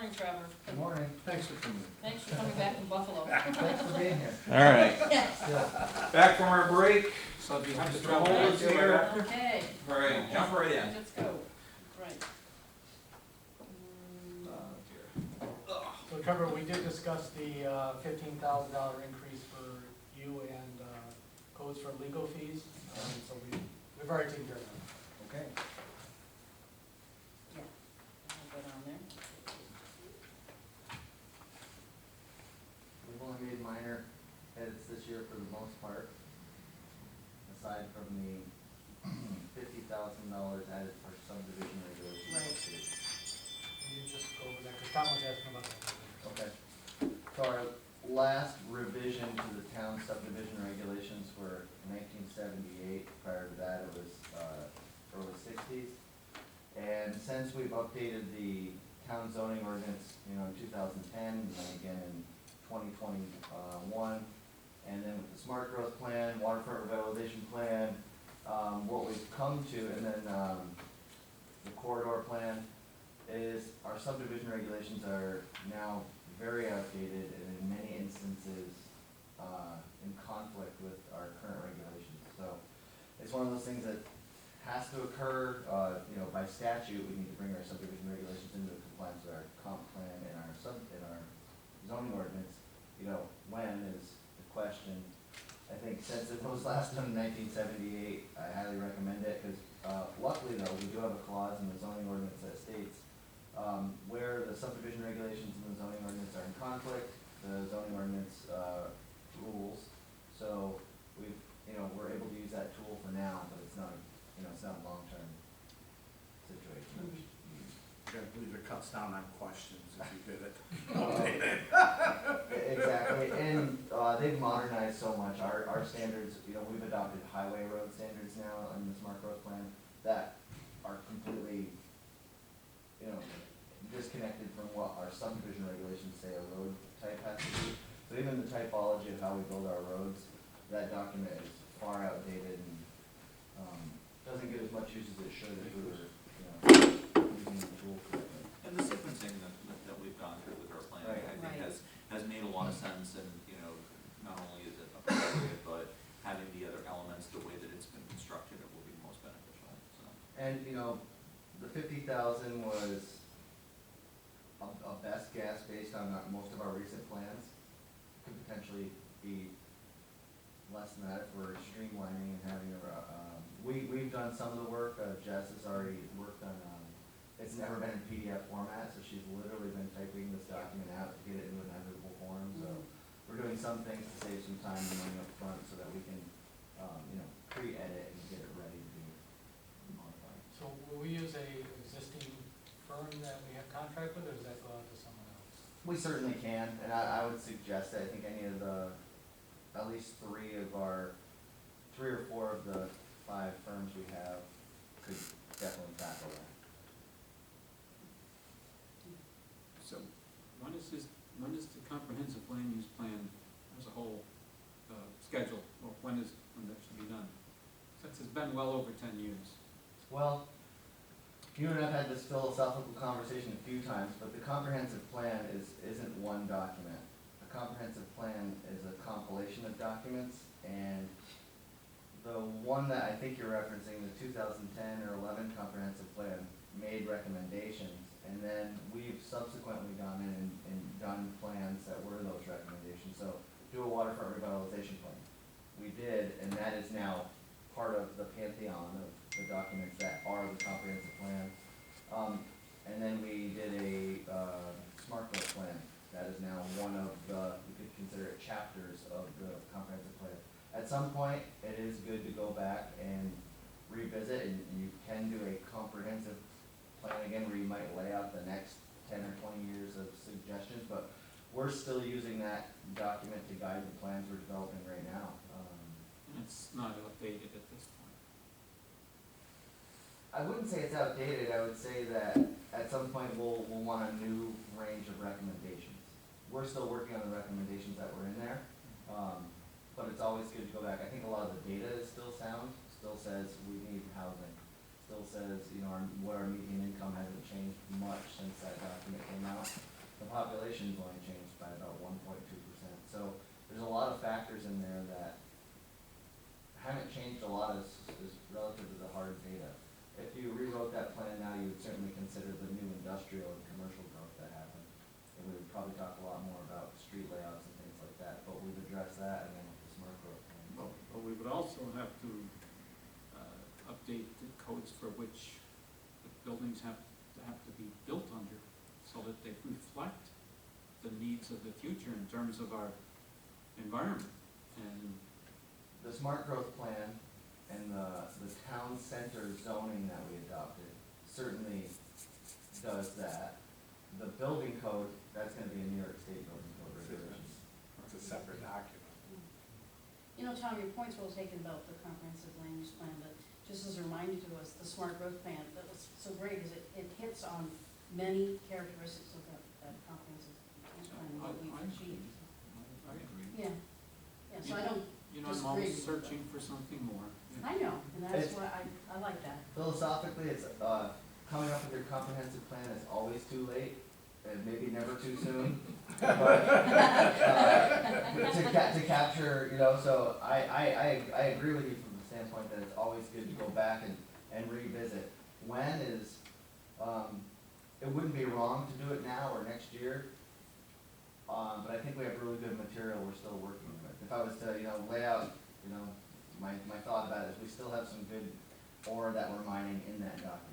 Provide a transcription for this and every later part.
morning, Trevor. Good morning. Thanks for coming. Thanks for coming back from Buffalo. Thanks for being here. All right, Yeah. back from our break. So do you have to Mr. travel Hall back is to here. Okay. All right, jump right in. Let's go. Right. So Trevor, we did discuss the $15,000 increase for you and codes for legal fees. So we've already taken care of that. Okay. Yeah. I'll go down there. We've only made minor edits this year for the most part, aside from the $50,000 added for subdivision regulations. Right. Can you just go over that, because Tom was asking about that. Okay. So our last revision to the town subdivision regulations were 1978. Prior to that, it was early 60s. And since we've updated the town zoning ordinance, in 2010, and then again in 2021, and then with the smart growth plan, waterfront revitalization plan, what we've come to, and then the corridor plan, is our subdivision regulations are now very outdated and in many instances in conflict with our current regulations. So it's one of those things that has to occur, by statute. We need to bring our subdivision regulations into compliance with our comp plan and our zoning ordinance. When is the question. I think since it was last done in 1978, I highly recommend it, because luckily though, we do have a clause in the zoning ordinance that states where the subdivision regulations and the zoning ordinance are in conflict, the zoning ordinance rules. So we're able to use that tool for now, but it's not, it's not a long-term situation. I believe it cuts down on questions if you did it. Exactly, and they've modernized so much. Our standards, we've adopted highway road standards now in the smart growth plan that are completely, disconnected from what our subdivision regulations say a road type has to be. So even the typology of how we build our roads, that document is far outdated and doesn't get as much use as it should if we were, using the tool correctly. And the sequencing that we've gone through with our plan, Right. I think Right. has made a lot of sense, and, not only is it appropriate, but having the other elements, the way that it's been constructed, it will be most beneficial, so. And, the 50,000 was a best guess based on most of our recent plans. Could potentially be less than that if we're streamlining and having we've done some of the work. Jess has already worked on, it's never been in PDF format, so she's literally been typing this document out to get it into an editable form. So we're doing some things to save some time and money up front so that we can, pre-edit and get it ready to be modified. So will we use a existing firm that we have contract with, or does that go out to someone else? We certainly can, and I would suggest that I think any of at least three or four of the 5 firms we have could definitely tackle that. So, when is the comprehensive land use plan as a whole scheduled, or when that should be done? Since it's been well over 10 years. Well, you and I have had this philosophical conversation a few times, but the comprehensive plan isn't one document. A comprehensive plan is a compilation of documents, and the one that I think you're referencing, the 2010 or 11 comprehensive plan, made recommendations, and then we've subsequently gone in and done plans that were those recommendations. So do a waterfront revitalization plan. We did, and that is now part of the pantheon of the documents that are the comprehensive plan. And then we did a smart growth plan. That is now one of we could consider it chapters of the comprehensive plan. At some point, it is good to go back and revisit, and you can do a comprehensive plan again where you might lay out the next 10 or 20 years of suggestions, but we're still using that document to guide the plans we're developing right now. And it's not outdated at this point. I wouldn't say it's outdated. I would say that at some point we'll want a new range of recommendations. We're still working on the recommendations that were in there, but it's always good to go back. I think a lot of the data is still sound, still says we need housing, still says, what our median income hasn't changed much since that document came out. the population's only changed by about 1.2%. So there's a lot of factors in there that haven't changed a lot as relative to the hard data. If you rewrote that plan now, you would certainly consider the new industrial and commercial growth that happened. And we would probably talk a lot more about street layouts and things like that, but we've addressed that again with the smart growth plan. But we would also have to update the codes for which the buildings have to be built under, so that they reflect the needs of the future in terms of our environment. And The smart growth plan and the town center zoning that we adopted certainly does that. The building code, that's gonna be a New York State building code regulations. It's a separate document. You know, Tom, your point's well taken about the comprehensive land use plan, but just as a reminder to us, the smart growth plan, that was so great, is it hits on many characteristics of that comprehensive land plan that we've achieved. I agree. Yeah, yeah, so I don't You know, I'm always disagree with searching for something more. I know, and that's It's- why I like that. Philosophically, it's, coming up with your comprehensive plan is always too late, and maybe never too soon. But, to capture, you know, so I agree with you from the standpoint that it's always good to go back and revisit. When is, it wouldn't be wrong to do it now or next year, but I think we have really good material we're still working with. If I was to, you know, lay out, you know, my thought about it is we still have some good ore that we're mining in that document.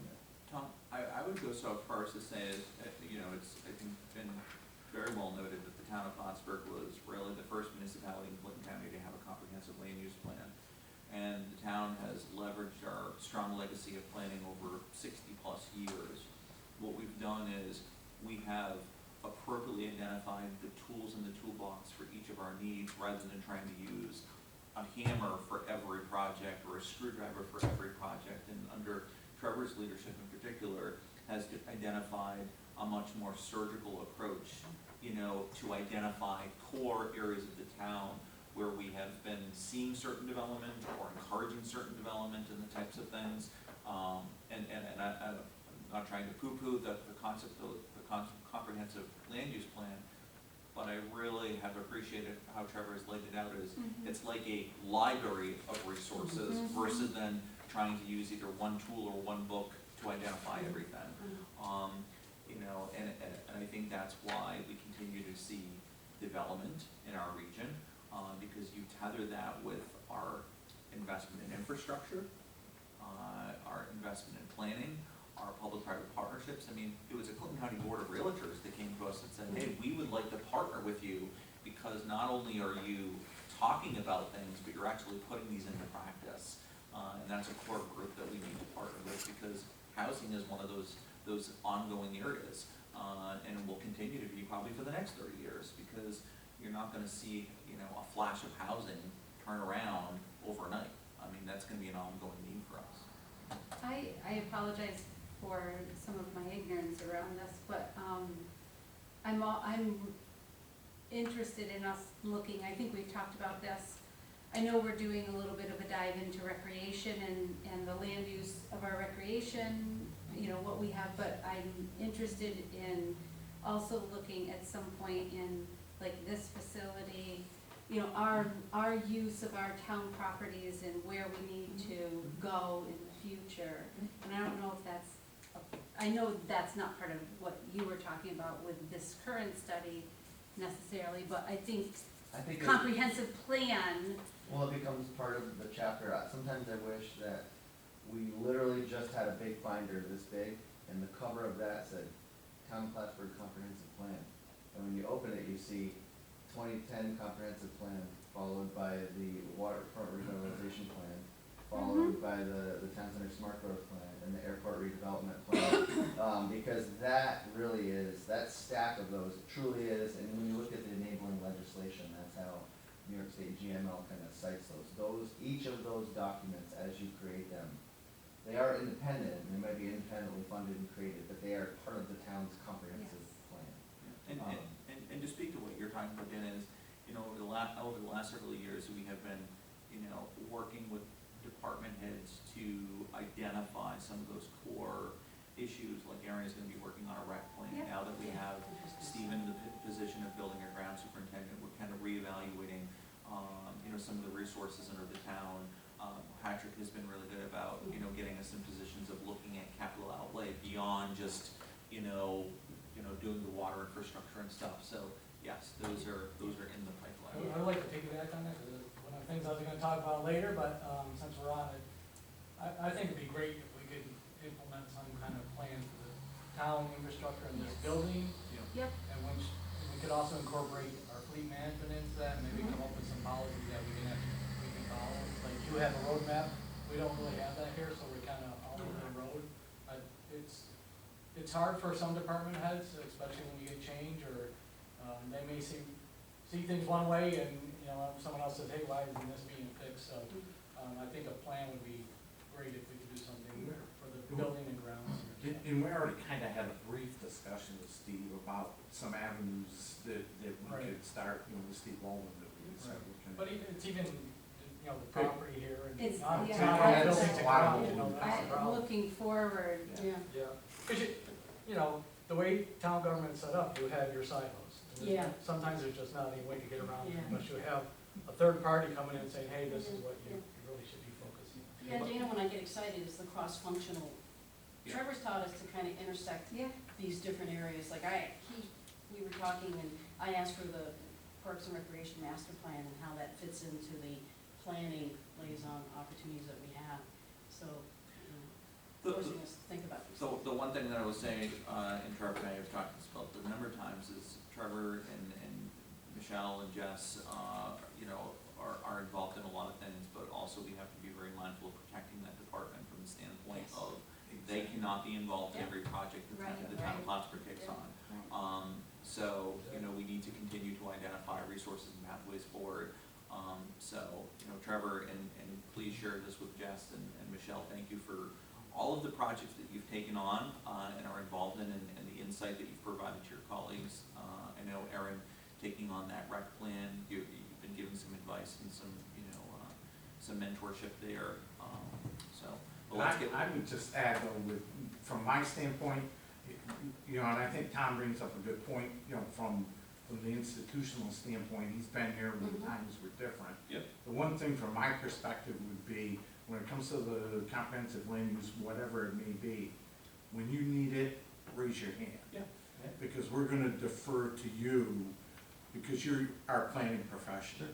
Tom, I would go so far as to say, you know, it's, I think, been very well noted that the town of Plattsburgh was really the first municipality in Clinton County to have a comprehensive land use plan. And the town has leveraged our strong legacy of planning over 60-plus years. What we've done is we have appropriately identified the tools in the toolbox for each of our needs, rather than trying to use a hammer for every project or a screwdriver for every project. And under Trevor's leadership in particular, has identified a much more surgical approach, you know, to identify core areas of the town where we have been seeing certain development or encouraging certain development and the types of things. I'm not trying to poo-poo the concept of the comprehensive land use plan, but I really have appreciated how Trevor has laid it out as it's like a library of resources versus than trying to use either one tool or one book to identify everything. You know, and I think that's why we continue to see development in our region, because you tether that with our investment in infrastructure, our investment in planning, our public-private partnerships. I mean, it was a Clinton County Board of Realtors that came to us and said, hey, we would like to partner with you because not only are you talking about things, but you're actually putting these into practice. And that's a core group that we need to partner with, because housing is one of those ongoing areas, and will continue to be probably for the next 30 years, because you're not gonna see, you know, a flash of housing turn around overnight. I mean, that's gonna be an ongoing need for us. I apologize for some of my ignorance around this, but I'm interested in us looking, I think we've talked about this. I know we're doing a little bit of a dive into recreation and the land use of our recreation, you know, what we have, but I'm interested in also looking at some point in, like, this facility, you know, our use of our town properties and where we need to go in the future. And I don't know if that's, I know that's not part of what you were talking about with this current study necessarily, but I think it- comprehensive plan. Well, it becomes part of the chapter. Sometimes I wish that we literally just had a big binder this big, and the cover of that said, Town of Plattsburgh Comprehensive Plan. And when you open it, you see 2010 Comprehensive Plan, followed by the Waterfront Revitalization Plan, followed by the Town Center Smart Growth Plan, and the Airport Redevelopment Plan. Because that really is, that stack of those truly is, and when you look at the enabling legislation, that's how New York State GML kind of cites those. Each of those documents, as you create them, they are independent, and they might be independently funded and created, but they are part of the town's comprehensive plan. And to speak to what you're talking about, Dan, is, you know, over the last several years, we have been, you know, working with department heads to identify some of those core issues, like Erin is gonna be working on a rec plan Yeah. now that we have Steve in the position of building and ground superintendent, we're kind of reevaluating, you know, some of the resources under the town. Patrick has been really good about, you know, getting us in positions of looking at capital outlay beyond just, you know, doing the water infrastructure and stuff. So yes, those are in the pipeline. I'd like to piggyback on that, because it's one of the things I was gonna talk about later, but, since we're on it, I think it'd be great if we could implement some kind of plan for the town infrastructure in this building, Yep, and which, we could also incorporate our fleet management into that, and maybe come up with some policies that we can follow. Like, you have a roadmap, we don't really have that here, so we're kinda all over the road. It's hard for some department heads, especially when you get change, or, they may see things one way, and, you know, someone else says, hey, why isn't this being fixed? So, I think a plan would be great if we could do something for the building and grounds. And we already kind of had a brief discussion with Steve about some avenues that we Right. could start, you know, with Steve Walden, that we could start looking at. But it's even, you know, the property here, and It's- not yeah, not all that's- buildings that's and a lot of grounds, you know, what that's the I'm problem. looking forward. Yeah. Yeah, because you know, the way town government's set up, you have your silos. And there's- Yeah. Sometimes there's just not any way to get around it, Yeah. unless you have a third party coming in and saying, hey, this is what you really should be focusing on. Yeah, Dana, when I get excited, it's the cross-functional. Yeah. Trevor's taught us to kind of intersect Yeah, these different areas, like we were talking, and I asked for the Parks and Recreation Master Plan and how that fits into the planning liaison opportunities that we have, so, you know, forcing us to think about these. So the one thing that I was saying, and Trevor and I have talked about this a number of times, is Trevor and Michelle and Jess, you know, are involved in a lot of things, but also we have to be very mindful of protecting that department from the standpoint Yes. of they cannot be involved in Yeah. every project that Right, the town of right. Plattsburgh takes Yeah. on. So, you know, we need to continue to identify resources and pathways forward. So, you know, Trevor, and please share this with Jess and Michelle, thank you for all of the projects that you've taken on, and are involved in, and the insight that you've provided to your colleagues. I know Erin, taking on that rec plan, you've been giving some advice and some, you know, some mentorship there, so. But let's get. I would just add though, from my standpoint, you know, and I think Tom brings up a good point, you know, from the institutional standpoint, he's been here when Mhm. times were different. Yep. The one thing from my perspective would be, when it comes to the comprehensive land use, whatever it may be, when you need it, raise your hand. Yeah. Because we're gonna defer to you, because you're our planning professional.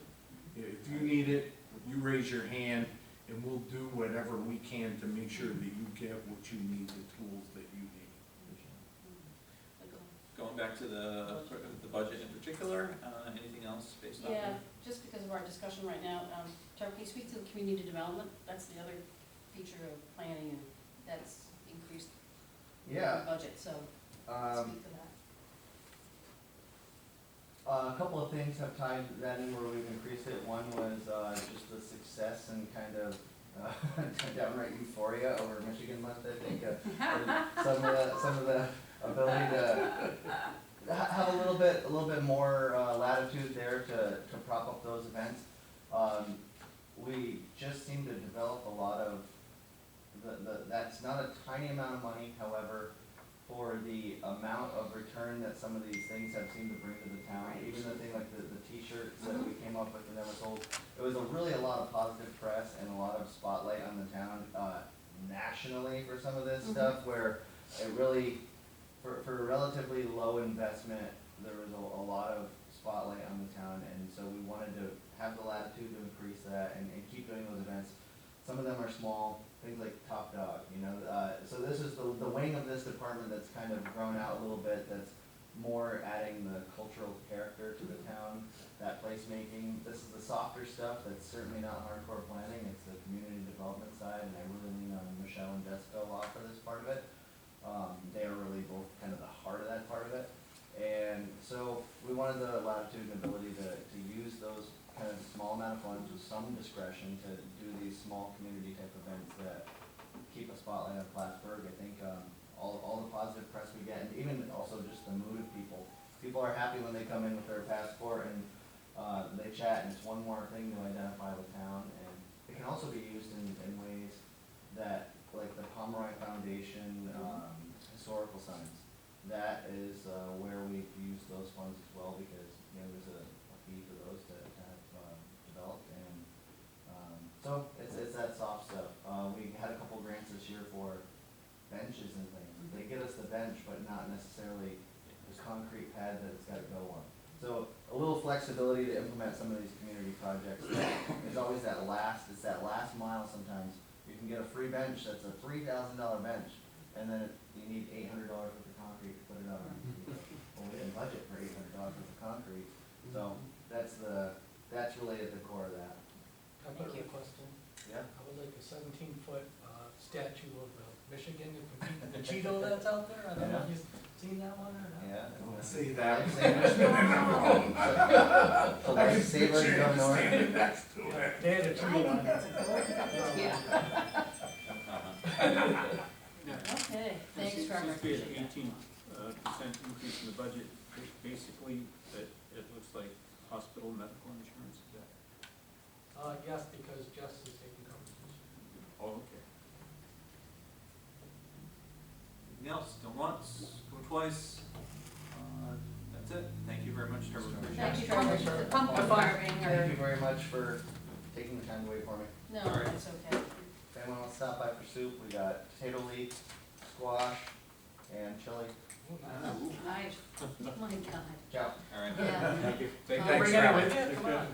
If you need it, you raise your hand, and we'll do whatever we can to make sure that you get what you need, the tools that you need. Going back to the budget in particular, anything else based on? Yeah, just because of our discussion right now, Trevor, can you speak to the community development? That's the other feature of planning, and that's increased Yeah, the budget, so um, speak to that. a couple of things have tied that in where we've increased it. One was, just the success and kind of, downright euphoria over Michigan month, I think. Some of the ability to have a little bit more latitude there to prop up those events. We just seem to develop a lot of, that's not a tiny amount of money, however, for the amount of return that some of these things have seemed to bring to the town. Even the thing like the t-shirts that we came up with and that was sold, it was really a lot of positive press and a lot of spotlight on the town nationally for some of this stuff, where it really, for a relatively low investment, there was a lot of spotlight on the town, and so we wanted to have the latitude to increase that and keep doing those events. Some of them are small, things like Top Dog, you know, so this is the wing of this department that's kind of grown out a little bit, that's more adding the cultural character to the town, that placemaking. This is the softer stuff that's certainly not hardcore planning, it's the community development side, and I really lean on Michelle and Jessica a lot for this part of it. They are really both kind of the heart of that part of it. And so we wanted the latitude and ability to use those kind of small amount of funds with some discretion to do these small community type events that keep a spotlight on Plattsburgh. I think all the positive press we get, and even also just the mood of people. People are happy when they come in with their passport and they chat, and it's one more thing to identify with town. And it can also be used in ways that, like the Pomeroy Foundation historical signs. that is, where we've used those funds as well, because, you know, there's a fee for those to have, developed, and, so it's that soft stuff. We had a couple grants this year for benches and things. They get us the bench, but not necessarily this concrete pad that it's gotta go on. So a little flexibility to implement some of these community projects. There's always it's that last mile sometimes. You can get a free bench that's a $3,000 bench, and then you need $800 worth of concrete to put it up. Well, we didn't budget for $800 worth of concrete, so that's really at the core of that. Can I put a request in? Yeah. I would like a 17-foot statue of Michigan to compete with the Cheeto that's out there. I don't know if you've seen that one or not. Yeah. Don't say that. So like Saber, you don't know it? Standing next to Yeah, it. they had a Cheeto on it. Yeah. Yeah. Okay, thanks, Seems Trevor. to be an 18% increase in the budget. Basically, it looks like hospital medical insurance, is that? Yes, because Jess is taking coverage. Oh, okay. Anything else? Going once, going twice? That's it. Thank you very much, Trevor. Appreciate it. Thank you, Trevor. The pumpkin farming, Thank or, you very much for taking the time to wait for me. no, All right. that's okay. If anyone wants to stop by for soup, we got potato leek, squash, and chili. Oh, nice. Oh my God. Ciao. All right. Yeah. Thank you. Bring it with you? Come on.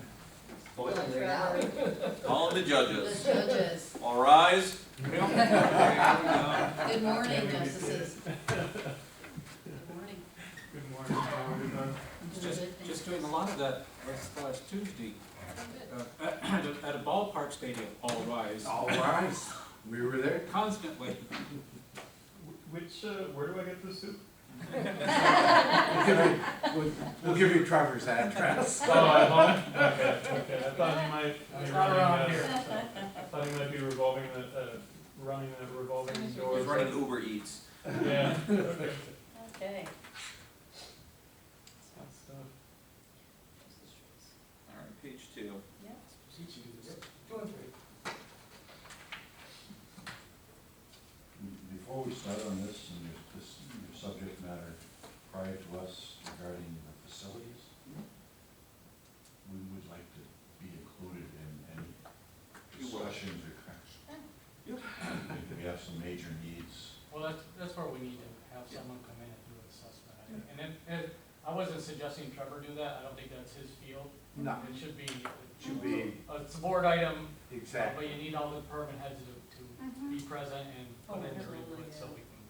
Boiling Like right now. Trevor. Call the The judges. judges. All rise. Good morning, justices. Good morning. Good morning, how are you doing? Just doing a lot of that last Tuesday, at a ballpark stadium, all rise, All rise. We were there. constantly. Which, where do I get the soup? We'll give you Trevor's address. Oh, at home? Okay, okay, I thought you might It's be not around running, here. I thought you might be revolving running that revolving door. He's running Uber Eats. Yeah, okay. Okay. That's stuff. All right, page 2. Yeah. Teach you this. 2 and 3. Before we start on this, and your subject matter prior to us regarding the facilities, we would like to be included in any You will. discussions or I think we have some major needs. Well, that's where we need to have someone come in and do an assessment. And then, I wasn't suggesting Trevor do that, I don't think that's his field. No, It should be. should be It's a board item, but exactly. you need all the department heads to be present and Oh, put in their absolutely, input so yeah. we can.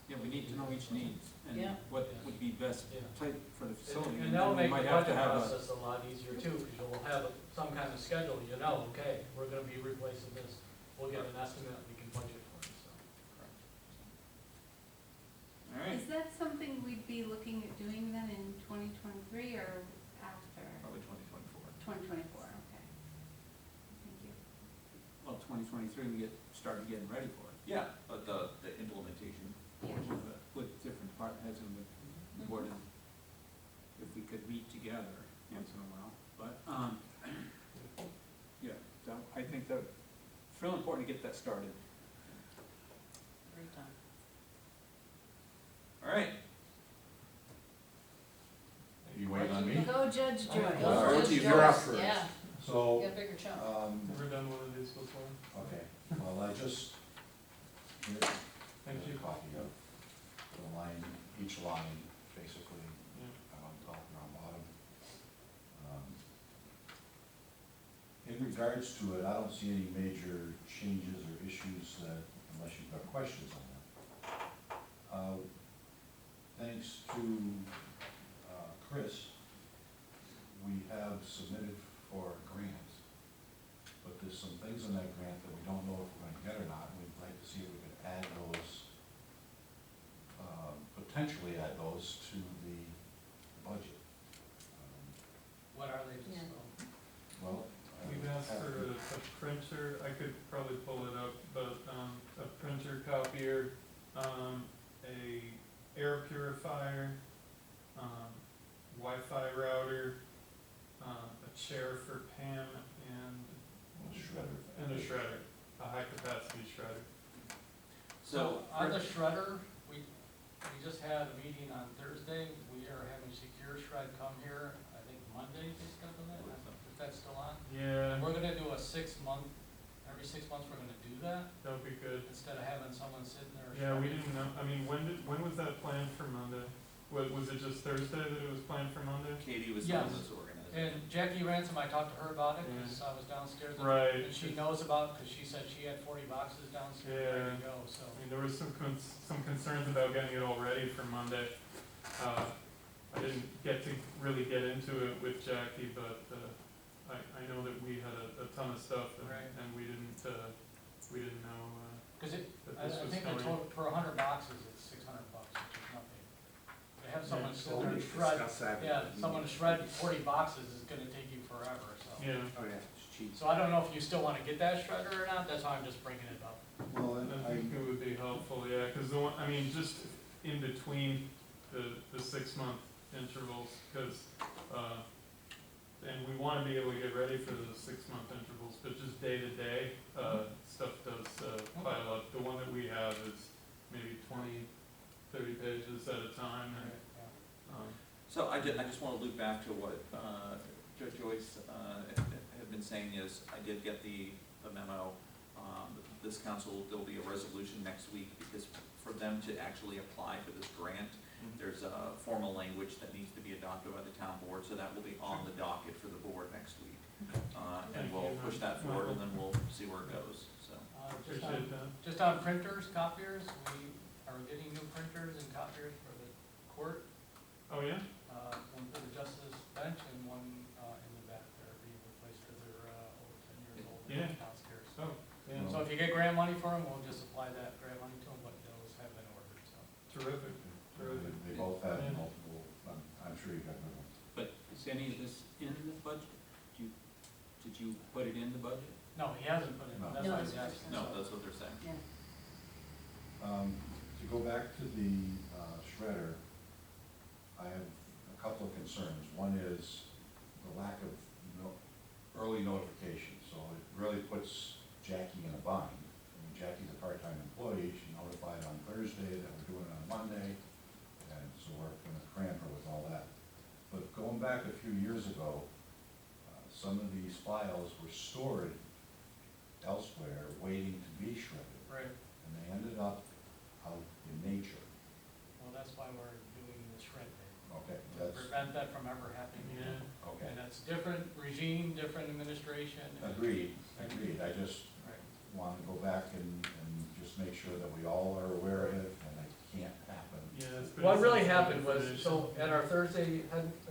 Yeah, we need to know each needs Yeah. and what would be best Yeah. type for the facility. And that'll then we make the might have to budget have a- process a lot easier too, because you'll have some kind of schedule, you know, okay, we're gonna be replacing this. We'll get an estimate, we can budget for it, so. All right, Is that something we'd be looking at doing then in 2023 or after? probably 2024. 2024, okay. Thank you. Well, 2023, we started getting ready for it. Yeah, but the implementation. Yeah. With different department heads and with the board, and if we could meet together once in a while, but, yeah, so I think that it's real important to get that started. Great time. All right, You waiting on me? Go Judge Joe. All right. Go All right, Judge you're up Joyce. first. Yeah, So, get a bigger chunk. Never done one of these before. okay, well, I just, here's Thank you. a copy of the line, each line, basically, Yeah. on top and on bottom. In regards to it, I don't see any major changes or issues that, unless you've got questions on that. Thanks to Chris, we have submitted for a grant, but there's some things in that grant that we don't know if we're gonna get or not, and we'd like to see if we could add those, potentially add those to the budget. What are they, just, Yeah. Well. We've asked for a printer, I could probably pull it up, but, a printer, copier, a air purifier, Wi-Fi router, a chair for Pam, and. A shredder. And a shredder, a high capacity shredder. so, on the shredder, we just had a meeting on Thursday, we are having Secure Shred come here, I think Monday they scheduled it, if that's still on. Yeah, And we're gonna do a 6 month, every 6 months we're gonna do that, that would be good. instead of having someone sitting there. Yeah, we shredding. didn't know, I mean, when was that planned for Monday? Was it just Thursday that it was planned for Monday? Katie was the Yes. one that's organizing. And Jackie Ransom, I talked to her about it, because I was downstairs. Right. And she knows about, because she said she had 40 boxes downstairs ready to go, so. I mean, there was some concerns about getting it all ready for Monday. I didn't get to really get into it with Jackie, but, I know that we had a ton of stuff and, Right. and we didn't know, Because that I this was think the coming. total, for 100 boxes, it's $600, which is nothing. They have someone Yeah. sit there and shred, Discuss that. yeah, someone to shred 40 boxes is gonna take you forever, so. Yeah, Oh, yeah, it's cheap. So I don't know if you still wanna get that shredder or not, that's why I'm just bringing it up. Well, I think it would be helpful, yeah, cause the one, I mean, just in between the 6 month intervals, cause, and we wanna be able to get ready for the 6 month intervals, but just day to day, stuff does, pile up. The one that we have is maybe 20, 30 pages at a time, and, So I just want to loop back to what Judge Joyce had been saying is, I did get the memo. This council, there'll be a resolution next week, because for them to actually apply for this grant, there's a formal language that needs to be adopted by the town board, so that will be on the docket for the board next week. And we'll push that forward, and then we'll see where it goes, so. appreciate that. Just on printers, copiers, we are getting new printers and copiers for the court. Oh, yeah? One for the justice bench and one in the back there being replaced because they're over 10 years old and Yeah. downstairs. Oh, yeah, So if you get grant money for them, we'll just apply that grant money to them, but those have been ordered, so. terrific, terrific. They both have Yeah. multiple, I'm sure you got them. But is any of this in the budget? Did you put it in the budget? No, he hasn't put it, No. that's No, why it's he's asking. No, that's what they're saying. Yeah. To go back to the shredder, I have a couple of concerns. One is the lack of early notification, so it really puts Jackie in a bind. I mean, Jackie's a part-time employee, she notified on Thursday that we're doing it on Monday, and so we're gonna cramp her with all that. But going back a few years ago, some of these files were stored elsewhere, waiting to be shredded, Right, and they ended up out in nature. well, that's why we're doing the shred thing, Okay, to that's, prevent that from ever happening again. okay. And that's different regime, different administration. Agreed. I just Right. want to go back and just make sure that we all are aware of it, and it can't happen. Yeah, it's been. What really sensitive happened was, information. so at our Thursday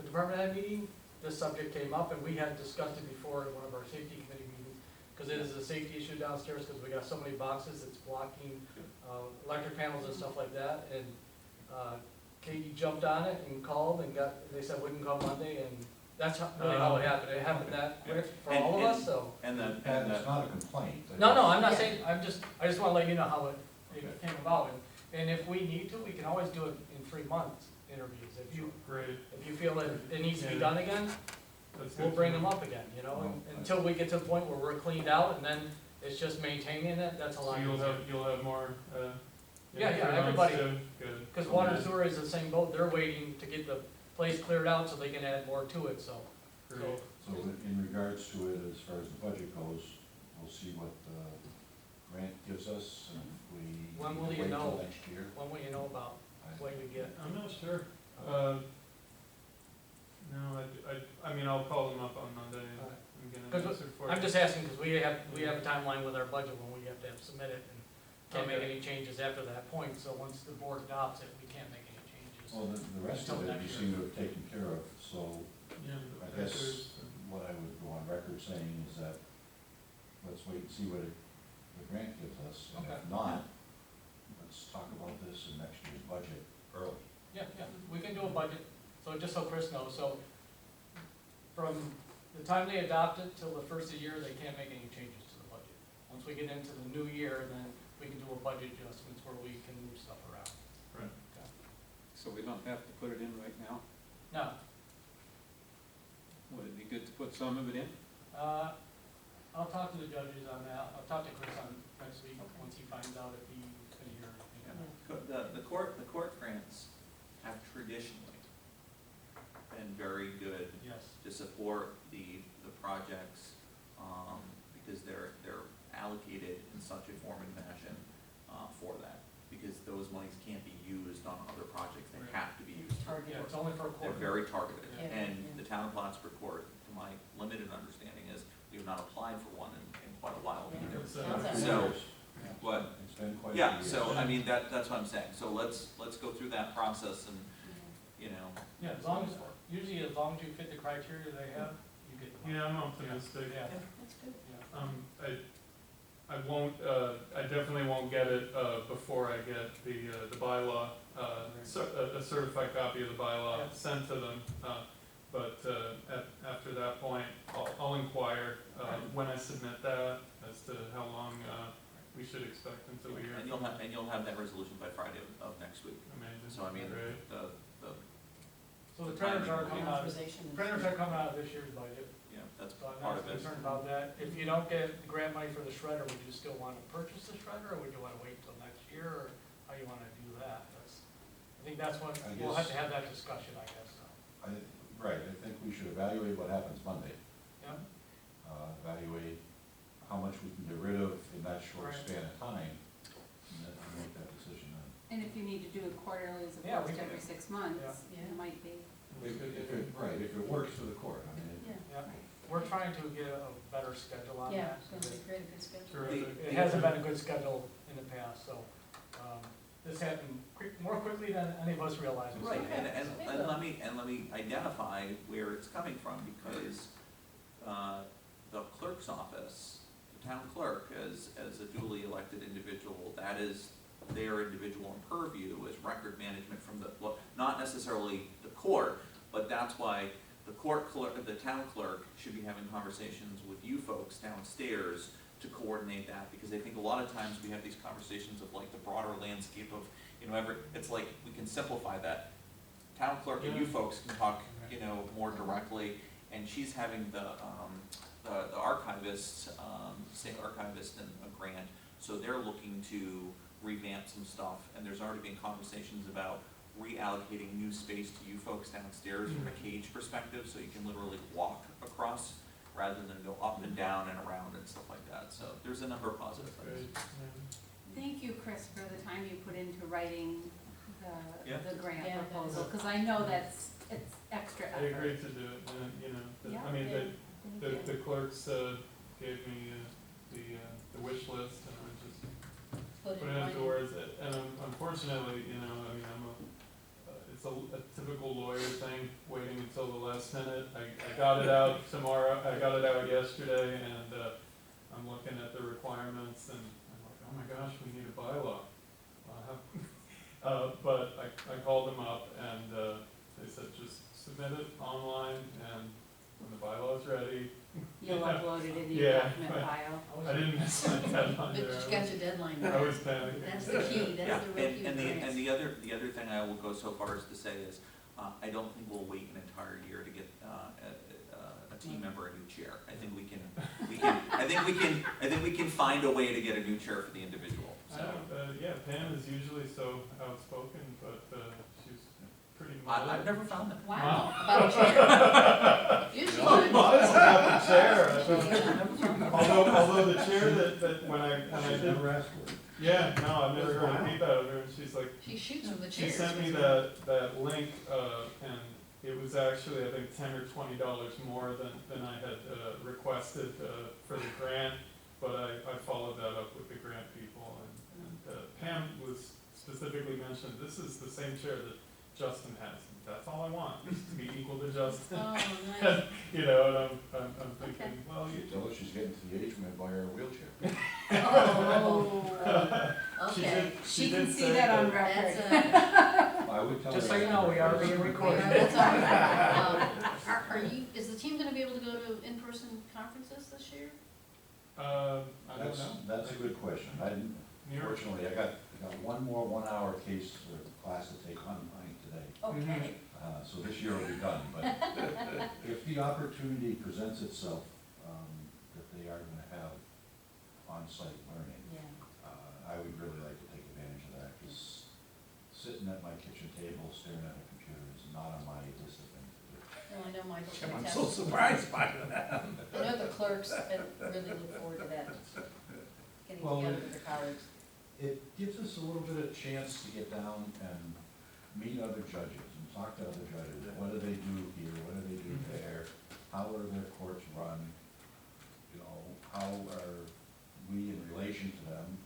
department head meeting, this subject came up, and we had discussed it before at one of our safety committee meetings, because it is a safety issue downstairs, because we got so many boxes, it's blocking electric panels and stuff like that, and Katie jumped on it and called and they said we can come Monday, and that's really how it happened. It happened that quick for all of us, so. And then, And it's not a complaint. No, I'm not Yeah. saying, I just wanna let you know how it came about, and if we need to, we can always do it in 3 months interviews. Great, If you feel that it needs to be Yeah. done again, that's good. we'll to bring know. them up again, you know, Well, until we get to the point where we're cleaned out, and then it's just maintaining it, that's a So lot you'll easier. you'll have more, Yeah, 3 months everybody. too? Good. Cause water and sewer is the same boat, they're waiting to get the place cleared out so they can add more to it, so. Great. So in regards to it, as far as the budget goes, we'll see what the grant gives us, and if we When will wait you till know? next year. When will you know about what you get? I'm not sure. No, I mean, I'll call them up on Monday Alright. and get an 'Cause answer for you. I'm just asking, cause we have a timeline with our budget when we have to submit it, and can't make Okay. any changes after that point, so once the board adopts it, we can't make any changes. Well, the rest of Until it you next seem to have taken care of, so Yeah, I the guess pictures and- what I would go on record saying is that let's wait and see what the grant gives us, and Okay. if not, let's talk about this in next year's budget early. Yeah, we can do a budget, so just so Chris knows, so from the time they adopt it till the first of the year, they can't make any changes to the budget. Once we get into the new year, then we can do a budget adjustments where we can move stuff around. Right. Okay. So we don't have to put it in right now? Now, Would it be good to put some of it in? I'll talk to the judges on that, I'll talk to Chris on next week, once he finds out if he's gonna hear anything. the court grants have traditionally been very good Yes. to support the projects, because they're allocated in such a form and fashion, for that. Because those monies can't be used on other projects, they Right. have to be used for Yeah, it's court. only for a They're quarter. very targeted, Yeah. and Yeah. the town of Plattsburgh Court, to my limited understanding, is we have not applied for one in quite a while Yeah. either. It's, Sounds So, Years. what, It's been quite a few yeah, years. so, I mean, that's what I'm saying, so let's go through that process and, you know. Yeah, as long as, usually as long as you fit the criteria they have, you get the money. Yeah, I'm optimistic. Yeah, That's good. yeah. I won't, I definitely won't get it, before I get the bylaw, a certified copy of the bylaw Yeah. sent to them. But, after that point, I'll inquire, when I submit that, as to how long, we should expect until we hear. And you'll have that resolution by Friday of next week. Amazing. So I mean, Great. So the printers are coming out, Authorization. printers are coming out of this year's budget, you know, that's so I'm part not of it. concerned about that. If you don't get the grant money for the shredder, would you still wanna purchase the shredder, or would you wanna wait till next year, or how you wanna do that? I think that's what, I we'll have to guess- have that discussion, I guess, so. Right, I think we should evaluate what happens Monday. Yeah, Evaluate how much we can get rid of in that short Right. span of time, and then make that decision then. And if you need to do it quarterly as Yeah, we opposed to can- every 6 months, Yeah. it might be. If it works for the court, I mean, Yeah, yeah. We're trying to get a better schedule on yeah, that. it's gonna be great, a good schedule. Terrific. It hasn't been a good schedule in the past, so, this happened more quickly than any of us realized. Right, Okay. and let me identify where it's coming from, because, the clerk's office, the town clerk, as a duly elected individual, that is their individual purview is record management from the, well, not necessarily the court, but that's why the court clerk, the town clerk should be having conversations with you folks downstairs to coordinate that, because I think a lot of times we have these conversations of like the broader landscape of, you know, it's like, we can simplify that. Town clerk and you Yeah. folks can talk, you know, more directly, and she's having the archivist, state archivist and a grant, so they're looking to revamp some stuff, and there's already been conversations about reallocating new space to you folks downstairs from a cage perspective, so you can literally walk across rather than go up and down and around and stuff like that, so there's a number of positive things. Great, yeah. Thank you, Chris, for the time you put into writing Yeah. the grant Yeah, proposal, because I know it's extra effort. They agreed to do it, and, you know, Yeah, I mean, yeah. Thank the you. clerks, gave me, the wish list, and I just Put it put in it into writing. words, and unfortunately, you know, I mean, it's a typical lawyer thing, waiting until the last minute. I got it out tomorrow, I got it out yesterday, and, I'm looking at the requirements, and I'm like, oh my gosh, we need a bylaw. But I called them up, and, they said, just submit it online, and when the bylaw's ready. You'll upload it in the Yeah. document file. I didn't miss my deadline But there. you got your deadline. I was panicking. That's the key, Yeah, that's the real key. and the other thing I will go so far as to say is, I don't think we'll wait an entire year to get, a team member a new chair. I think we can find a way to get a new chair for the individual, I so. don't, yeah, Pam is usually so outspoken, but, she's pretty I've mild. never found that. Wow, about a chair. Usually I'm. About the chair. Yeah. Although the chair that when I did, Never asked for it. yeah, no, I've never heard a peep out of her, and she's like, She shoots from the she chairs. sent me that link, and it was actually, I think, $10 or $20 more than I had, requested, for the grant, but I followed that up with the grant people, and Pam was specifically mentioned, this is the same chair that Justin has, and that's all I want, is to be equal to Justin. Oh, nice. You know, and I'm thinking, Okay. well, You tell her she's getting to the age when I buy her a wheelchair. Oh, she okay. did, She can see say that on That's, record. I would tell her. Just so you know, we are being recorded. That's all right. Are you, is the team gonna be able to go to in-person conferences this year? I don't That's, know. that's a good question. I didn't, New York, fortunately, I got one more one-hour case or class to take online today. Okay. So this year will be done, but if the opportunity presents itself, that they are gonna have on-site learning, Yeah. I would really like to take advantage of that, because sitting at my kitchen table staring at a computer is not on my list of things to do. Well, I know Michael's Jim, I'm fantastic. so surprised by that. I know the clerks really look forward to that, getting Well, together with their colleagues. It gives us a little bit of chance to get down and meet other judges and talk to other judges. What do they do here? What do they do there? How are their courts run? You know, how are we in relation to them?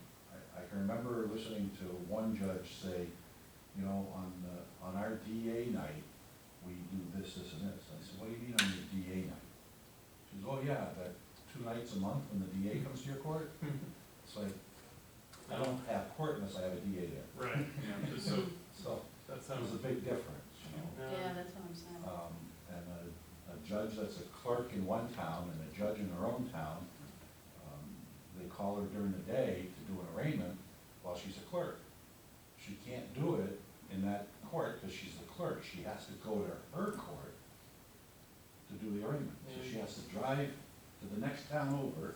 I can remember listening to one judge say, you know, on our DA night, we do this, this, and this. I said, what do you mean on your DA night? She goes, oh yeah, that 2 nights a month when the DA comes to your court? It's like, I don't have court unless I have a DA there. Right, yeah, just so, So, that there's sounds. a big difference, you know? Yeah, that's what I'm saying. And a judge that's a clerk in one town and a judge in her own town, they call her during the day to do an arraignment while she's a clerk. She can't do it in that court because she's the clerk. She has to go to her court to do the arraignment. So she has to drive to the next town over.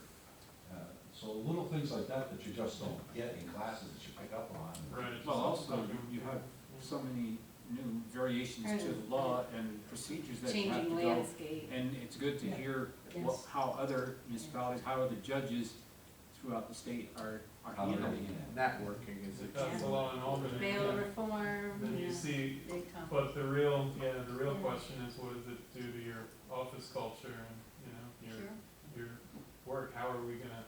So little things like that that you just don't get in classes that you pick up on. Right. Well, also, you have so many new variations to the law and procedures that you have to Changing go. landscape. And it's good to Yeah. hear Yes. how other municipalities, how other judges throughout the state are How they're handling doing it. it. Networking is a That's a lot in Albany. Bail yeah. reform, Then you yeah. see, Big time. but the real Yeah. question is, what does it do to your office culture and, you know, Sure. your work? How are we gonna,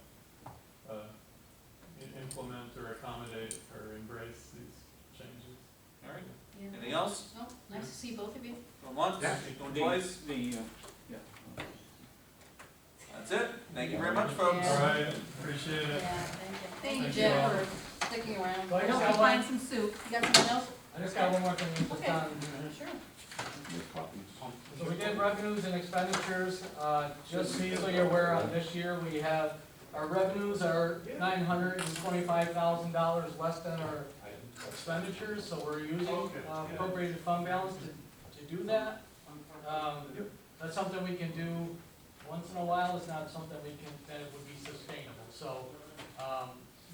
implement or accommodate or embrace these changes? All right, Yeah. anything else? Oh, nice to see both of you. Going once, Yeah. going twice? Yeah. That's it. Thank you very much, folks. Yeah. All right, appreciate it. Yeah, thank you. Thank Thank you, you Jim, all. for sticking around. Well, I I just hope got you one, find some soup. You got something else? I just got one more thing, Mr. Okay. Dunn. Sure. Make copies. So we did revenues and expenditures, just so you're aware, on this year, we have, our revenues are $925,000 less than our expenditures, so we're using appropriated fund balance to do that. That's something we can do once in a while, it's not something that would be sustainable. So,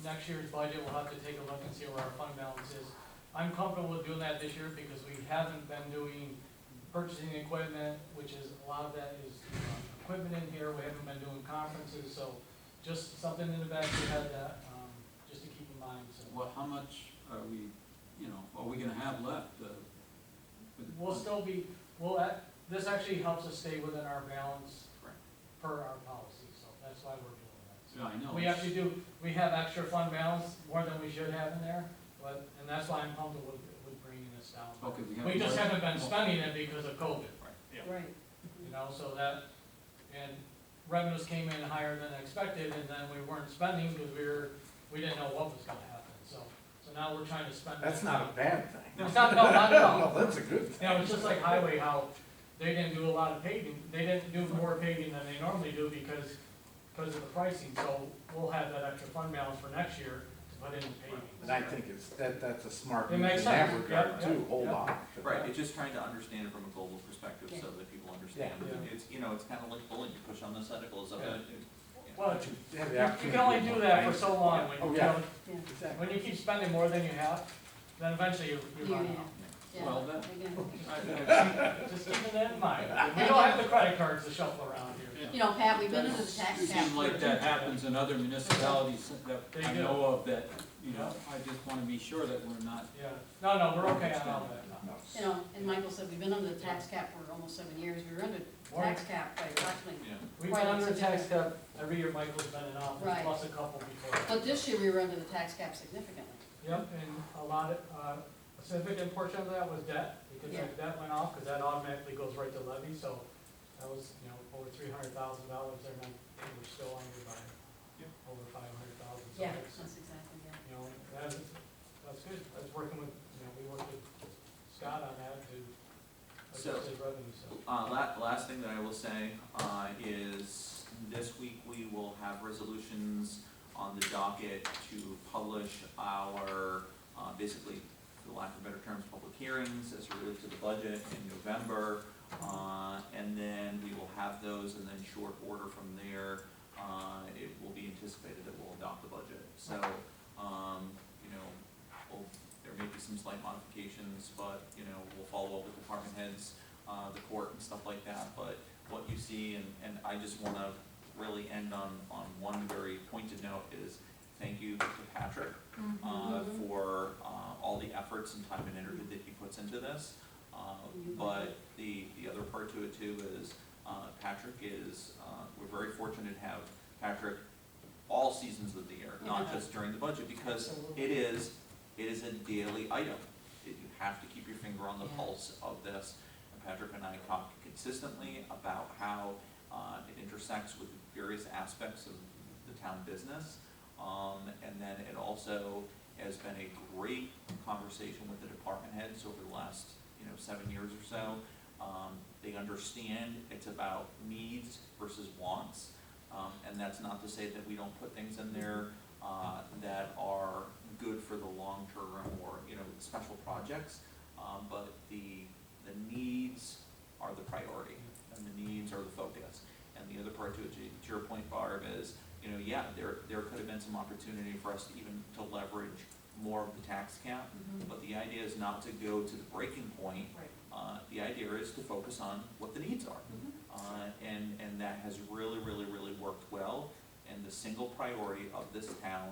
next year's budget, we'll have to take a look and see where our fund balance is. I'm comfortable with doing that this year because we haven't been doing purchasing equipment, which is, a lot of that is equipment in here, we haven't been doing conferences, so just something in the back of your head that, just to keep in mind, so. Well, how much are we, are we gonna have left? With- We'll still be, this actually helps us stay within our balance Correct. per our policy, so that's why we're doing that. So Yeah, I know. we actually we have extra fund balance, more than we should have in there, and that's why I'm comfortable with bringing this down. Okay, We just haven't been spending it because of COVID. Right. You know, so that, and revenues came in higher than expected, and then we weren't spending because we didn't know what was gonna happen, so now we're trying to spend. That's not a bad thing. It's not, no, not at all. No, that's a good thing. You know, it's just like highway, how they didn't do a lot of paving, they didn't do more paving than they normally do because of the pricing, so we'll have that extra fund balance for next year to put in paving. And I think that's a smart It move in makes that sense. regard Yep, too, yep, hold yep. on. Right, it's just trying to understand it from a global perspective so that people understand. Yeah. It's, it's kind of like bullet, you push on the tentacles of Yeah. it. Well, But you have the you opportunity can only to do that for bank. so long, when Oh, you, yeah. Yeah. Exactly. when you keep spending more than you have, then eventually you run Yeah. out. Yeah. Well, that- Again. Just keeping that in mind, we don't have the credit cards to shuffle around here. You know, Pat, we've been in the It tax cap. seems like that happens in other municipalities that They I do. know of that, I just wanna be sure that we're not. Yeah, no, we're okay on all that. You know, and Michael said, we've been under the tax cap for almost 7 years, we were under tax cap by approximately, Yeah. We've been under tax cap every year Michael's been in office, Right. plus a couple before. but this year we were under the tax cap significantly. Yep, and a lot of, a significant portion of that was debt, because Yeah. that debt went off, because that automatically goes right to levy, so that was, over $300,000 there, and I think we're still under by over 500,000. So Yeah, it's, that's exactly, yeah. that's good, that's working with, we worked with Scott on that to So- adjust his revenue, so. Last thing that I will say, is this week we will have resolutions on the docket to publish our, basically, for lack of better terms, public hearings as it relates to the budget in November. And then we will have those, and then short order from there, it will be anticipated that we'll adopt the budget. So, may be some slight modifications, but, you know, we'll follow up with department heads, the court and stuff like that, but what you see, and I just wanna really end on one very pointed note is, thank you to Patrick, for, all the efforts and time and energy that he puts into this. But the other part to it too is, Patrick is, we're very fortunate to have Patrick all seasons of the year, not just during the budget, because Absolutely. it is a daily item. You have to keep your finger on the pulse of this, and Patrick and I talk consistently about how, it intersects with various aspects of the town business. And then it also has been a great conversation with the department heads over the last, 7 years or so. They understand it's about needs versus wants. And that's not to say that we don't put things in there, that are good for the long term or, special projects. But the needs are the priority, and the needs are the focus. And the other part to it, to your point, Barb, is, there could have been some opportunity for us to even to leverage more of the tax cap, but the idea is not to go to the breaking point. Right. The idea is to focus on what the needs are. And that has really, really, really worked well. And the single priority of this town,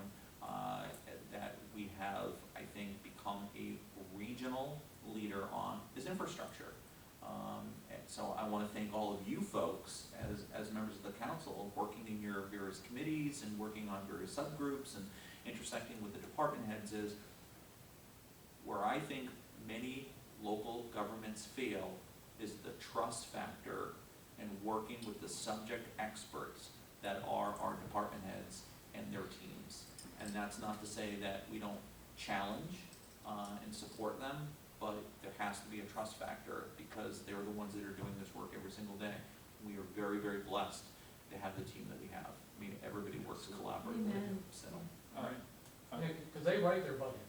that we have, I think, become a regional leader on is infrastructure. And so I wanna thank all of you folks as members of the council, working in your various committees and working on various subgroups and intersecting with the department heads is where I think many local governments fail is the trust factor and working with the subject experts that are our department heads and their teams. And that's not to say that we don't challenge and support them, but there has to be a trust factor because they're the ones that are doing this work every single day. We are very, very blessed to have the team that we have. I mean, everybody works collaboratively, Amen. so. All right. Yeah, cause they write their budgets.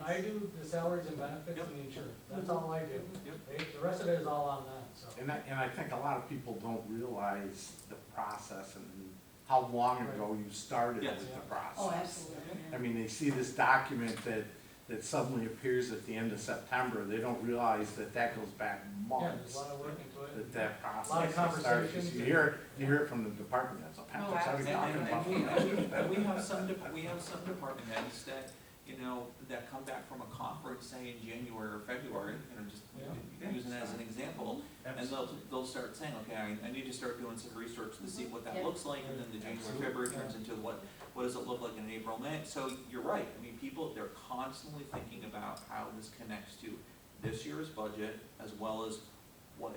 I do the salaries and benefits and the insurance, that's all I do. The rest of it is all on them, so. And I think a lot of people don't realize the process and how long ago you started Yes. with the process. Oh, absolutely. I mean, they see this document that suddenly appears at the end of September, they don't realize that goes back Yeah, there's months. a lot of work into it. That process. A lot of starts. conversations. You hear it from the department heads, Patrick's already talking about it. And we have some department heads that, that come back from a conference, say in January or February, just using it as an example, and they'll start saying, okay, I need to start doing some research to see what that Yeah. looks like, and then the January, February turns into what does it look like in April, May? So you're right, I mean, people, they're constantly thinking about how this connects to this year's budget as well as what,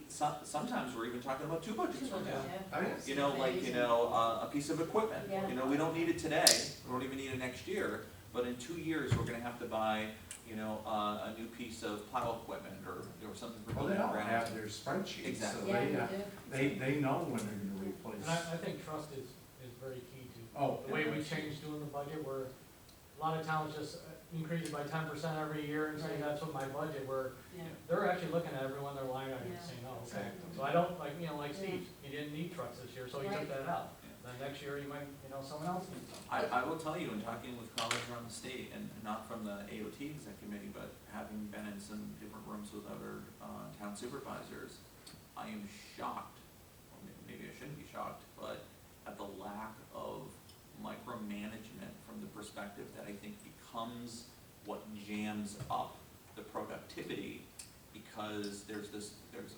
sometimes we're even talking about 2 budgets from now. Oh, yes. A piece of equipment, Yeah. we don't need it today, we don't even need it next year, but in 2 years, we're gonna have to buy, a new piece of plow equipment or something for Well, they building all grounds. have their spreadsheets, so Exactly. Yeah, they know when they're gonna replace. And I think trust is very key to, Oh, the way we changed doing the budget, where a lot of towns just increase it by 10% every year and say Right. that's what my budget, where yeah. they're actually looking at every one of their line items and Yeah. saying, oh, okay. Exactly. So I don't, like Steve, he didn't need trucks this year, so he took Right. that out. Then next year, you might, someone else needs them. I will tell you, in talking with colleagues around the state, and not from the AOT exec committee, but having been in some different rooms with other town supervisors, I am shocked, or maybe I shouldn't be shocked, but at the lack of micromanagement from the perspective that I think becomes what jams up the productivity, because there's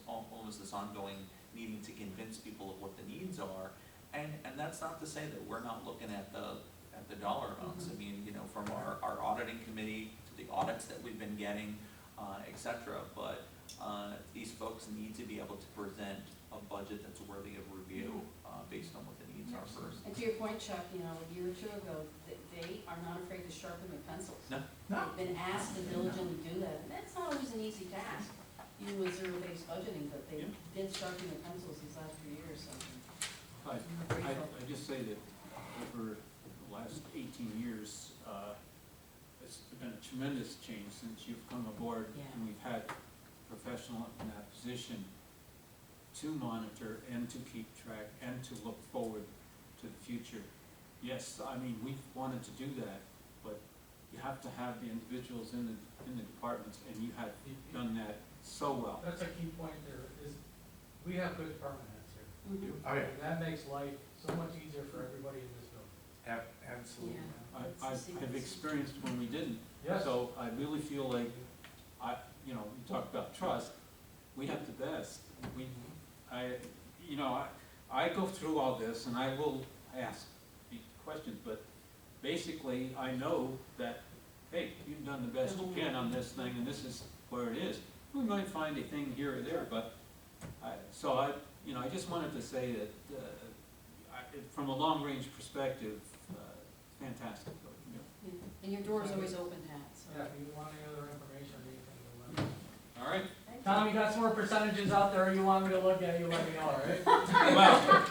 almost this ongoing needing to convince people of what the needs are. And that's not to say that we're not looking at the dollar amounts. I mean, from our auditing committee to the audits that we've been getting, et cetera. But these folks need to be able to present a budget that's worthy of review based on what the needs are first. And to your point, Chuck, a year or 2 ago, they are not afraid to sharpen their pencils. No. They've been asked to diligently do that, and that's not always an easy task, even with zero-based budgeting, but they did sharpen their pencils these last few years, so. I just say that over the last 18 years, it's been a tremendous change since you've come aboard. Yeah. And we've had professional in that position to monitor and to keep track and to look forward to the future. Yes, I mean, we've wanted to do that, but you have to have the individuals in the departments, and you have done that so well. That's a key point there, is we have good department heads here. Mhm. Oh, yeah, And that makes life so much easier for everybody in this building. absolutely. Yeah. I've experienced when we didn't. Yes. So I really feel like, you talk about trust, we have the best. I go through all this and I will ask the questions, but basically I know that, hey, you've done the best you can on this thing and this is where it is. We might find a thing here or there, but I just wanted to say that, from a long-range perspective, fantastic. Yeah. And your door's always open, Pat, so. Yeah, if you want any other information or anything, you'll let me know. All right. Tom, you got some more percentages out there you want me to look at, you let me know, all right? Well,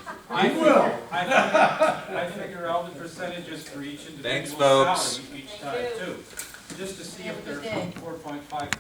I figure out the percentages for each individual folks. salary each time too, just to see if they're Have a good day. from 4.5 to